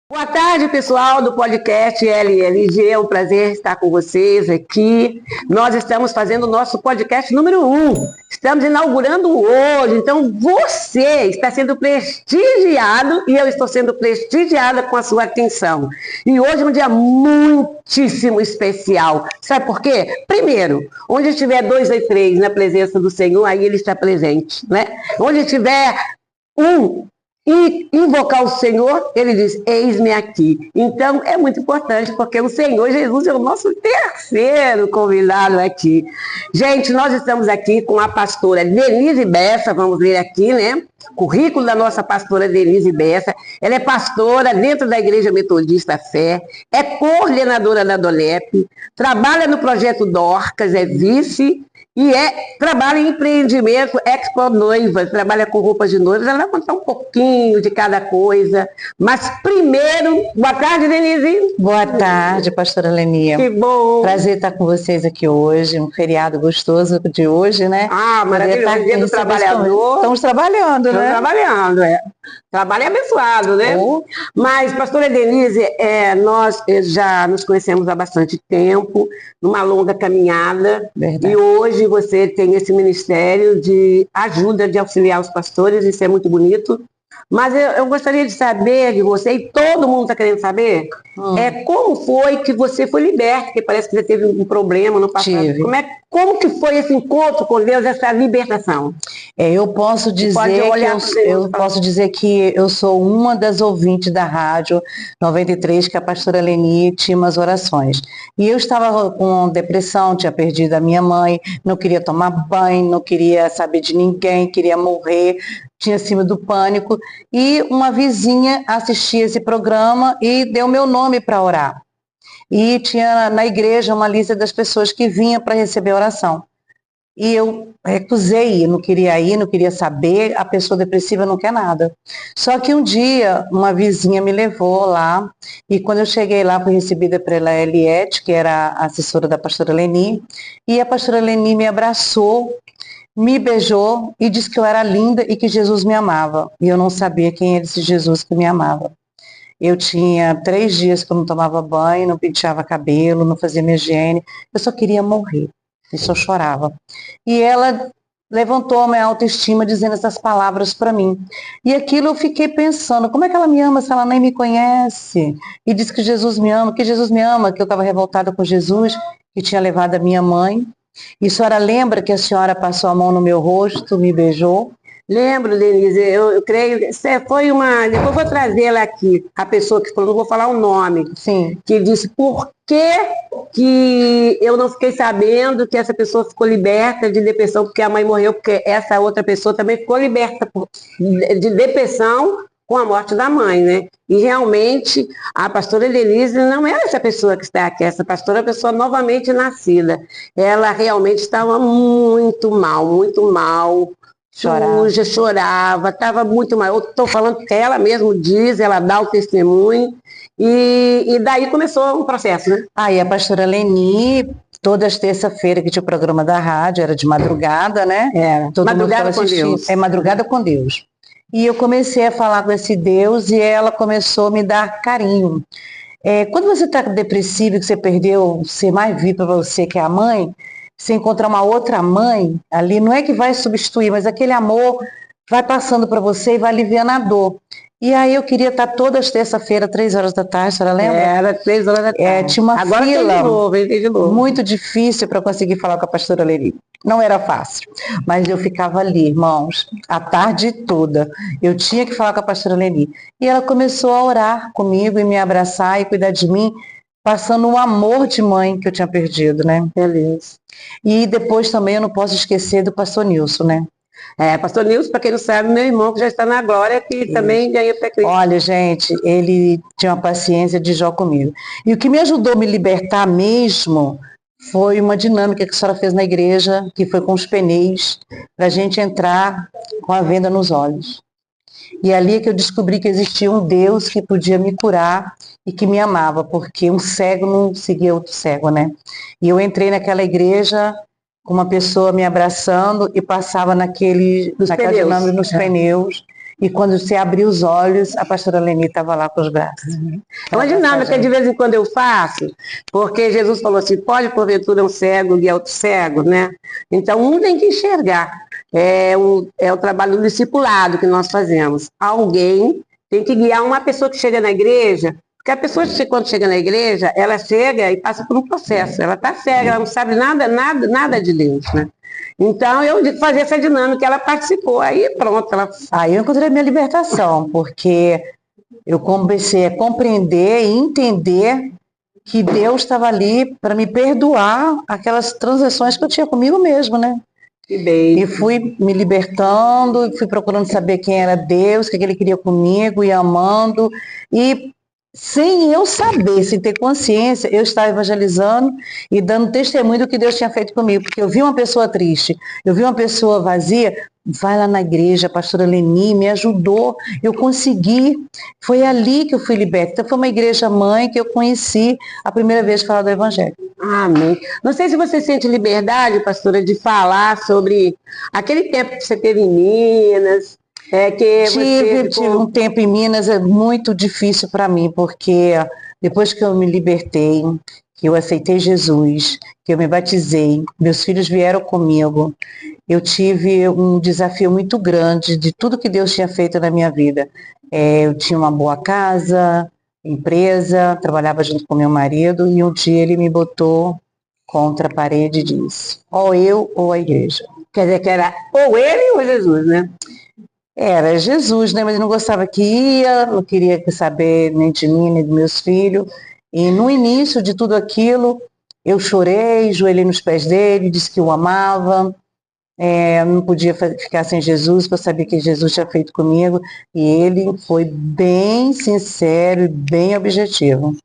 Boa tarde, pessoal do podcast LLG. É um prazer estar com vocês aqui. Nós estamos fazendo o nosso podcast número 1. Estamos inaugurando hoje. Então, você está sendo prestigiado e eu estou sendo prestigiada com a sua atenção. E hoje é um dia muitíssimo especial. Sabe por quê? Primeiro, onde estiver 2 ou 3 na presença do Senhor, aí Ele está presente, né? Onde tiver e invocar o Senhor, ele diz, eis-me aqui. Então, é muito importante, porque o Senhor Jesus é o nosso terceiro convidado aqui. Gente, nós estamos aqui com a pastora Denise Bessa, vamos ver aqui, né? Currículo da nossa pastora Denise Bessa. Ela é pastora dentro da Igreja Metodista Fé, é coordenadora da DOLEP, trabalha no projeto Dorcas, é vice e trabalha em empreendimento Expo Noivas, trabalha com roupas de noivas. Ela vai contar um pouquinho de cada coisa. Mas primeiro, boa tarde, Denise. Boa tarde, pastora Lenia. Que bom. Prazer estar com vocês aqui hoje, um feriado gostoso de hoje, né? Ah, maravilhoso, dia do trabalhador. Estamos trabalhando, né? Estamos trabalhando, Trabalho abençoado, né? Mas, pastora Denise, nós já nos conhecemos há bastante tempo, numa longa caminhada. Verdade. E hoje você tem esse ministério de ajuda, de auxiliar os pastores, isso é muito bonito. Mas eu gostaria de saber de você, e todo mundo está querendo saber, como foi que você foi liberta, porque parece que você teve um problema no passado. Tive. Como que foi esse encontro com Deus, essa libertação? Eu posso dizer que eu sou uma das ouvintes da rádio 93, que a pastora Leni tinha umas orações. E eu estava com depressão, tinha perdido a minha mãe, não queria tomar banho, não queria saber de ninguém, queria morrer, tinha acima do pânico. E uma vizinha assistia esse programa e deu meu nome para orar. E tinha na igreja uma lista das pessoas que vinham para receber oração. E eu recusei, não queria saber, a pessoa depressiva não quer nada. Só que um dia, uma vizinha me levou lá, e quando eu cheguei lá, fui recebida pela Eliette, que era a assessora da pastora Leni, e a pastora Leni me abraçou, me beijou e disse que eu era linda e que Jesus me amava. E eu não sabia quem era esse Jesus que me amava. Eu tinha 3 dias que eu não tomava banho, não penteava cabelo, não fazia minha higiene. Eu só queria morrer. E só chorava. E ela levantou a minha autoestima dizendo essas palavras para mim. E aquilo eu fiquei pensando, como é que ela me ama se ela nem me conhece? E diz que Jesus me ama, que eu estava revoltada com Jesus, que tinha levado a minha mãe. E a senhora lembra que a senhora passou a mão no meu rosto, me beijou? Lembro, Denise, eu creio que foi uma... Depois eu vou trazer ela aqui, a pessoa que falou, não vou falar o nome. Sim. Que disse, por que eu não fiquei sabendo que essa pessoa ficou liberta de depressão porque a mãe morreu, porque essa outra pessoa também ficou liberta de depressão com a morte da mãe, né? E realmente a pastora Denise não era essa pessoa que está aqui, essa pastora é uma pessoa novamente nascida. Ela realmente estava muito mal, suja, chorava, estava muito mal. Eu estou falando que ela mesmo diz, ela dá o testemunho, e daí começou um processo, né? Aí a pastora Leni, todas as terças-feiras que tinha o programa da rádio, era de madrugada, né? Era, Madrugada com Deus. É Madrugada com Deus. E eu comecei a falar com esse Deus e ela começou a me dar carinho. Quando você está depressivo, que você perdeu o ser mais vivo para você, que é a mãe, você encontrar uma outra mãe ali, não é que vai substituir, mas aquele amor vai passando para você e vai aliviando a dor. E aí eu queria estar todas as terças-feiras, 3 horas da tarde, a senhora lembra? Era 3 horas da tarde. Tinha uma Agora fila de novo. muito difícil para conseguir falar com a pastora Leni. Não era fácil, mas eu ficava ali, irmãos, a tarde toda. Eu tinha que falar com a pastora Leni. E ela começou a orar comigo e me abraçar e cuidar de mim, passando um amor de mãe que eu tinha perdido, né? Beleza. E depois também eu não posso esquecer do pastor Nilson, né? Pastor Nilson, para quem não sabe, meu irmão que já está na glória, que também ganha para Cristo. Olha, gente, ele tinha uma paciência de Jó comigo. E o que me ajudou a me libertar mesmo foi uma dinâmica que a senhora fez na igreja, que foi com os pneus, para a gente entrar com a venda nos olhos. E ali é que eu descobri que existia um Deus que podia me curar e que me amava, porque um cego não seguia outro cego, né? E eu entrei naquela igreja com uma pessoa me abraçando e passava naquela dinâmica nos pneus. E quando você abriu os olhos, a pastora Leni estava lá com os braços. É uma dinâmica que de vez em quando eu faço, porque Jesus falou assim, pode porventura um cego guiar outro cego, né? Então um tem que enxergar. É o trabalho do discipulado que nós fazemos. Alguém tem que guiar uma pessoa que chega na igreja, porque a pessoa quando chega na igreja, ela chega e passa por um processo. Ela está cega, ela não sabe nada de Deus, né? Então, eu fazia essa dinâmica, ela participou, aí pronto. Aí eu encontrei a minha libertação, porque eu comecei a compreender e entender que Deus estava ali para me perdoar aquelas transações que eu tinha comigo mesmo, né? Que bem. E fui me libertando, fui procurando saber quem era Deus, o que ele queria comigo, e amando, e sem eu saber, sem ter consciência, eu estava evangelizando e dando testemunho do que Deus tinha feito comigo, porque eu vi uma pessoa triste, eu vi uma pessoa vazia, vai lá na igreja, a pastora Leni me ajudou, eu consegui, foi ali que eu fui liberta. Então foi uma igreja mãe que eu conheci a primeira vez falar do evangelho. Amém. Não sei se você sente liberdade, pastora, de falar sobre aquele tempo que você teve em Minas. Tive um tempo em Minas, é muito difícil para mim, porque depois que eu me libertei, que eu aceitei Jesus, que eu me batizei, meus filhos vieram comigo, eu tive um desafio muito grande de tudo que Deus tinha feito na minha vida. Eu tinha uma boa casa, empresa, trabalhava junto com meu marido, e um dia ele me botou contra a parede e disse, ou eu ou a igreja. Quer dizer que era ou ele ou Jesus, né? Era Jesus, né? Mas eu não gostava que ia, não queria saber nem de mim, nem dos meus filhos. E no início de tudo aquilo, eu chorei, joelhei nos pés dele, disse que o amava, não podia ficar sem Jesus, porque eu sabia que Jesus tinha feito comigo. E ele foi bem sincero e bem objetivo.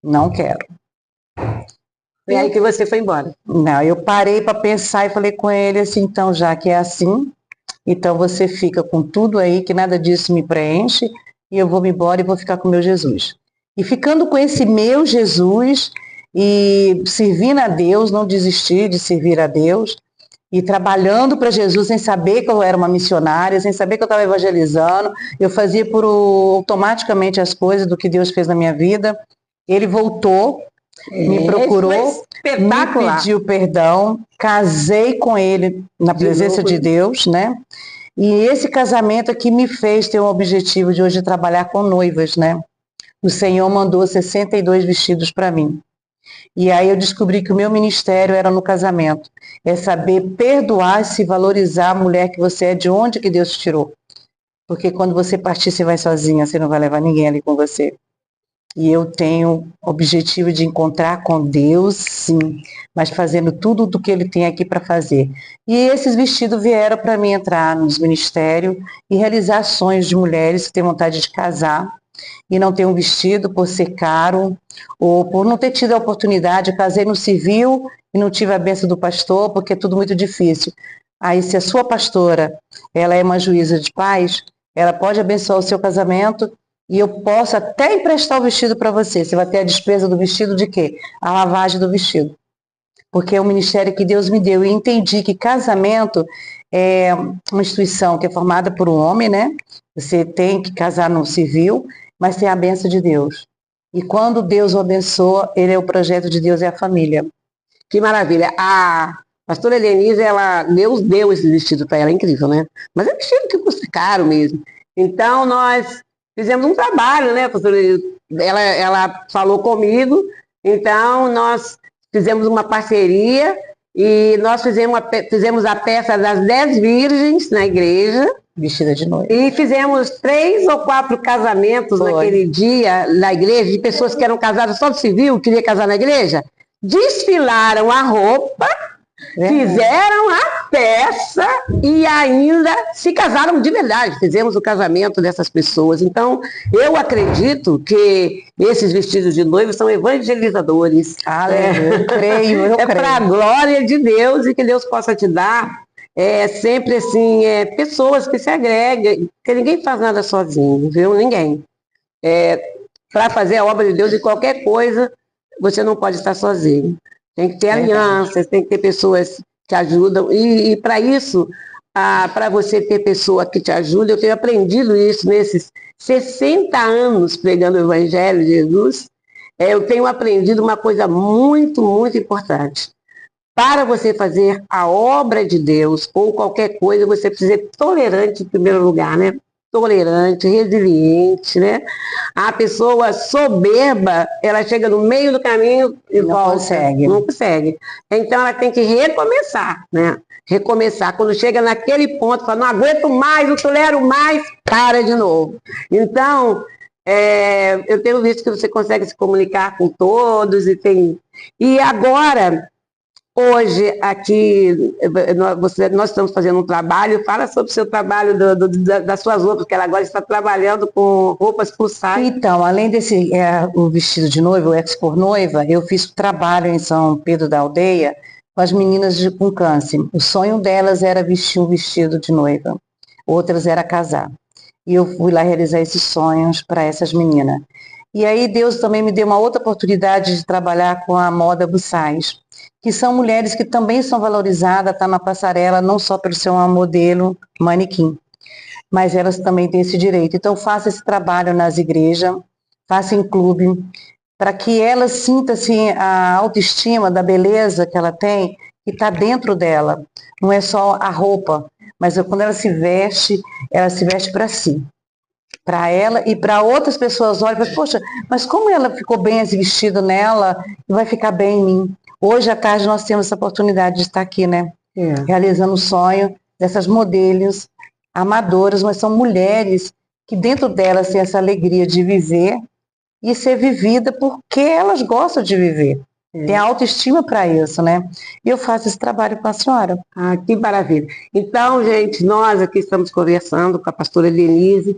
Não quero. E aí que você foi embora? Não, eu parei para pensar e falei com ele assim, então já que é assim, então você fica com tudo aí, que nada disso me preenche, e eu vou me embora e vou ficar com o meu Jesus. E ficando com esse meu Jesus, e servindo a Deus, não desistir de servir a Deus, e trabalhando para Jesus sem saber que eu era uma missionária, sem saber que eu estava evangelizando, eu fazia automaticamente as coisas do que Deus fez na minha vida. Ele voltou, me procurou, me pediu perdão, casei com ele na presença de Deus, né? E esse casamento aqui me fez ter um objetivo de hoje trabalhar com noivas, né? O Senhor mandou 62 vestidos para mim. E aí eu descobri que o meu ministério era no casamento. É saber perdoar e se valorizar a mulher que você é, de onde que Deus te tirou. Porque quando você partir, você vai sozinha, você não vai levar ninguém ali com você. E eu tenho o objetivo de encontrar com Deus, sim, mas fazendo tudo do que Ele tem aqui para fazer. E esses vestidos vieram para mim entrar nos ministérios e realizar sonhos de mulheres que têm vontade de casar e não tem um vestido por ser caro ou por não ter tido a oportunidade. Eu casei no civil e não tive a bênção do pastor porque é tudo muito difícil. Aí se a sua pastora, ela é uma juíza de paz, ela pode abençoar o seu casamento. E eu posso até emprestar o vestido para você. Você vai ter a despesa do vestido de quê? A lavagem do vestido. Porque é um ministério que Deus me deu. E entendi que casamento é uma instituição que é formada por um homem, né? Você tem que casar no civil, mas tem a bênção de Deus. E quando Deus o abençoa, ele é o projeto de Deus, é a família. Que maravilha. A pastora Helenise, Deus deu esse vestido para ela, é incrível, né? Mas é um vestido que custa caro mesmo. Então, nós fizemos um trabalho, né, pastora? Ela falou comigo, então nós fizemos uma parceria e nós fizemos a peça das 10 virgens na igreja. Vestida de noiva. E fizemos 3 ou 4 casamentos naquele dia na igreja, de pessoas que eram casadas só do civil, queria casar na igreja. Desfilaram a roupa, fizeram a peça e ainda se casaram de verdade. Fizemos o casamento dessas pessoas. Então, eu acredito que esses vestidos de noiva são evangelizadores. Eu creio. É para a glória de Deus e que Deus possa te dar sempre assim, pessoas que se agregam, porque ninguém faz nada sozinho, viu? Ninguém. Para fazer a obra de Deus e qualquer coisa, você não pode estar sozinho. Tem que ter alianças, tem que ter pessoas que ajudam. E para isso, para você ter pessoa que te ajude. Eu tenho aprendido isso nesses 60 anos pregando o Evangelho de Jesus. Eu tenho aprendido uma coisa muito, muito importante. Para você fazer a obra de Deus ou qualquer coisa, você precisa ser tolerante em primeiro lugar, né? Tolerante, resiliente, né? A pessoa soberba, ela chega no meio do caminho e não volta. Consegue. Não consegue. Então ela tem que recomeçar, né? Recomeçar. Quando chega naquele ponto, fala, não aguento mais, não tolero mais, para de novo. Então, eu tenho visto que você consegue se comunicar com todos e agora, hoje, aqui, nós estamos fazendo um trabalho. Fala sobre o seu trabalho das suas roupas, porque ela agora está trabalhando com roupas plus size. Então, além desse o vestido de noiva, o Expor Noiva, eu fiz trabalho em São Pedro da Aldeia com as meninas com câncer. O sonho delas era vestir um vestido de noiva, outras era casar. E eu fui lá realizar esses sonhos para essas meninas. E aí Deus também me deu uma outra oportunidade de trabalhar com a moda plus size, que são mulheres que também são valorizadas, tá na passarela, não só pelo ser uma modelo, manequim, mas elas também têm esse direito. Então faça esse trabalho nas igrejas, faça em clube, para que ela sinta assim, a autoestima da beleza que ela tem, que está dentro dela. Não é só a roupa, mas quando ela se veste para si, para ela e para outras pessoas. Olham e falam, poxa, mas como ela ficou bem esse vestido nela, vai ficar bem em mim. Hoje à tarde nós temos essa oportunidade de estar aqui, né? Realizando o sonho dessas modelos amadoras, mas são mulheres que dentro delas tem essa alegria de viver e ser vivida porque elas gostam de viver. Tem autoestima para isso, né? E eu faço esse trabalho com a senhora. Ah, que maravilha. Então, gente, nós aqui estamos conversando com a pastora Denise,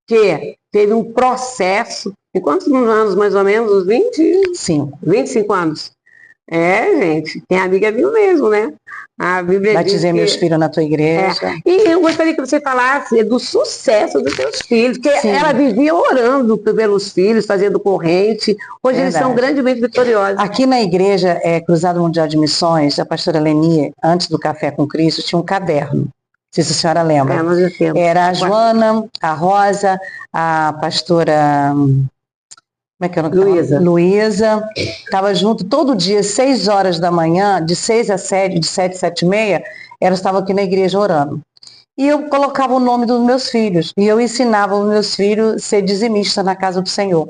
que teve um processo, em quantos anos mais ou menos? Uns 25 anos. Gente, tem amiga viu mesmo, né? A Bíblia Batizei meus filhos na tua igreja. E eu gostaria que você falasse do sucesso dos seus filhos, porque ela vivia orando pelos filhos, fazendo corrente. Hoje eles são grandemente vitoriosos. Aqui na igreja, Cruzado Mundial de Missões, a pastora Leni, antes do Café com Cristo, tinha um caderno. Não sei se a senhora lembra. Nós já temos. Era a Joana, a Rosa, a pastora... Como é que é o nome? Luísa. Estava junto todo dia, 6 horas da manhã, de 6 a 7, de 7 a 7 e meia, elas estavam aqui na igreja orando. E eu colocava o nome dos meus filhos, e eu ensinava os meus filhos a ser dizimistas na casa do Senhor.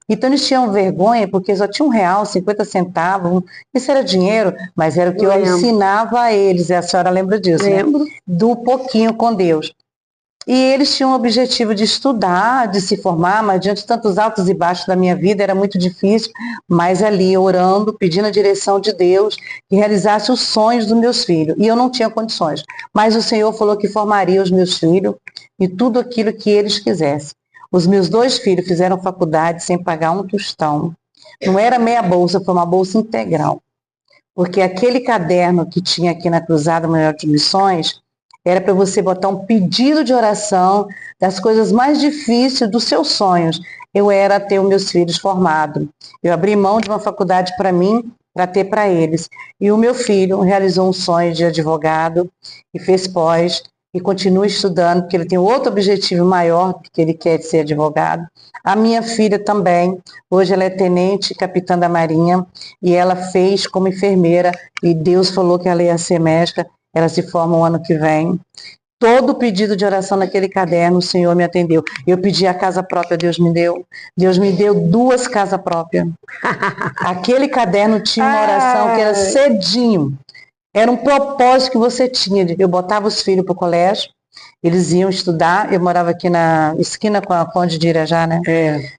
Então eles tinham vergonha, porque só tinha R$1, 50 centavos, isso era dinheiro, mas era o que eu ensinava a eles, e a senhora lembra disso, Lembro. Né? Do pouquinho com Deus. E eles tinham o objetivo de estudar, de se formar, mas diante de tantos altos e baixos da minha vida era muito difícil, mas ali orando, pedindo a direção de Deus, que realizasse os sonhos dos meus filhos. E eu não tinha condições, mas o Senhor falou que formaria os meus filhos e tudo aquilo que eles quisessem. Os meus 2 filhos fizeram faculdade sem pagar um tostão. Não era meia bolsa, foi uma bolsa integral. Porque aquele caderno que tinha aqui na Cruzada Mundial de Missões era para você botar um pedido de oração das coisas mais difíceis dos seus sonhos. Eu era ter os meus filhos formados. Eu abri mão de uma faculdade para mim, para ter para eles. E o meu filho realizou um sonho de advogado e fez pós e continua estudando, porque ele tem outro objetivo maior, que ele quer ser advogado. A minha filha também, hoje ela é tenente capitã da Marinha, e ela fez como enfermeira, e Deus falou que ela ia ser médica. Ela se forma o ano que vem. Todo pedido de oração naquele caderno, o Senhor me atendeu. Eu pedi a casa própria, Deus me deu. Deus me deu 2 casas próprias. Aquele caderno tinha uma oração que era cedinho. Era um propósito que você tinha. Eu botava os filhos para o colégio, eles iam estudar. Eu morava aqui na esquina com a Conde de Irajá, né?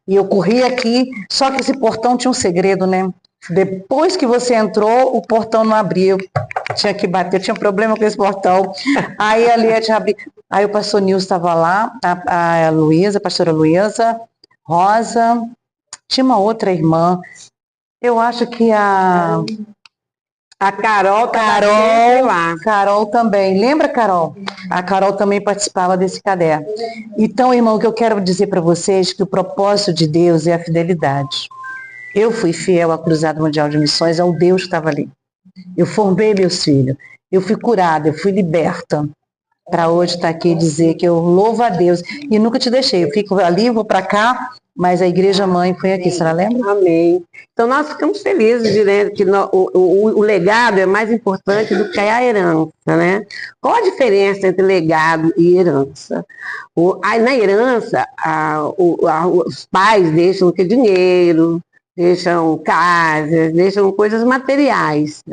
E eu corria aqui, só que esse portão tinha um segredo, né? Depois que você entrou, o portão não abria. Eu tinha que bater, eu tinha problema com esse portão. Aí ali eu tinha abrir. Aí o pastor Nilson estava lá, a Luísa, a pastora Luísa, Rosa, tinha uma outra irmã. Eu acho que a Carol Carol também. Lembra, Carol? A Carol também participava desse caderno. Então, irmão, o que eu quero dizer para vocês é que o propósito de Deus é a fidelidade. Eu fui fiel à Cruzada Mundial de Missões, ao Deus que estava ali. Eu formei meus filhos. Eu fui curada, eu fui liberta. para hoje estar aqui e dizer que eu louvo a Deus e nunca te deixei. Eu fico ali, vou para cá, mas a igreja mãe foi aqui, você lembra? Amém. Então nós ficamos felizes de ver que o legado é mais importante do que a herança, né? Qual a diferença entre legado e herança? Na herança, os pais deixam dinheiro, deixam casas, deixam coisas materiais.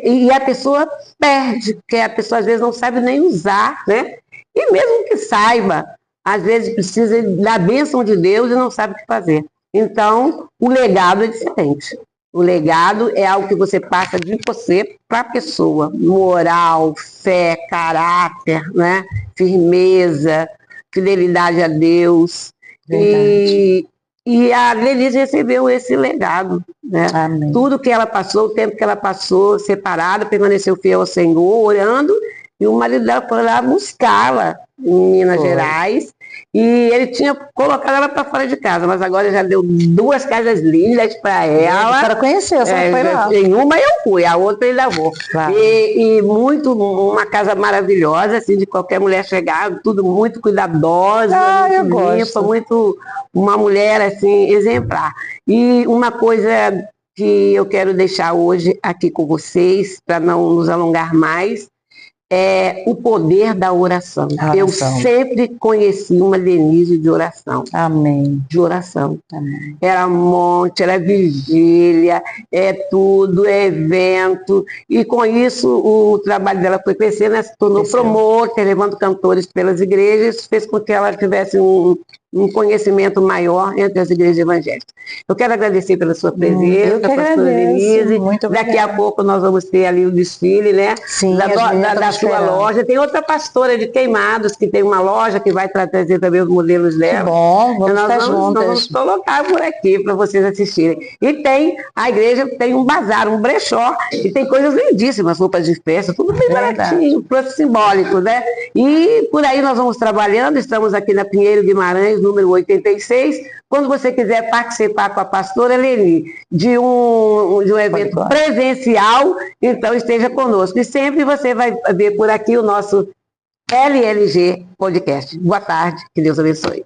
E a pessoa perde, porque a pessoa às vezes não sabe nem usar, né? E mesmo que saiba, às vezes precisa da bênção de Deus e não sabe o que fazer. Então, o legado é diferente. O legado é algo que você passa de você para a pessoa. Moral, fé, caráter, né? Firmeza, fidelidade a Deus. E a Glenise recebeu esse legado, né? Tudo que ela passou, o tempo que ela passou separada, permaneceu fiel ao Senhor, orando, e o marido dela foi lá buscá-la em Minas Gerais, e ele tinha colocado ela para fora de casa, mas agora já deu 2 casas lindas para ela. Para conhecer, você foi lá. Em uma eu fui, a outra ele levou. Claro. Uma casa maravilhosa, assim, de qualquer mulher chegar, tudo muito cuidadosa, muito limpa, muito uma mulher assim exemplar. E uma coisa que eu quero deixar hoje aqui com vocês, para não nos alongar mais, é o poder da oração. Eu sempre conheci uma Denise de oração. Amém. De oração. Amém. Era monte, era vigília, é tudo, é evento. E com isso o trabalho dela foi crescendo, ela se tornou promotor, levando cantores pelas igrejas, fez com que ela tivesse um conhecimento maior entre as igrejas evangélicas. Eu quero agradecer pela sua presença, pastora Denise. Daqui a pouco nós vamos ter ali o desfile, né? Sim, da sua loja. Tem outra pastora de Queimados, que tem uma loja que vai trazer também os modelos dela. Que bom, vamos estar juntas. Nós vamos colocar por aqui para vocês assistirem. E a igreja tem um bazar, um brechó, e tem coisas lindíssimas, roupas de festa, tudo bem baratinho, preço simbólico, né? E por aí nós vamos trabalhando, estamos aqui na Pinheiro Guimarães, número 86. Quando você quiser participar com a pastora Leni de um evento presencial, então esteja conosco. E sempre você vai ver por aqui o nosso LLG Podcast. Boa tarde, que Deus abençoe.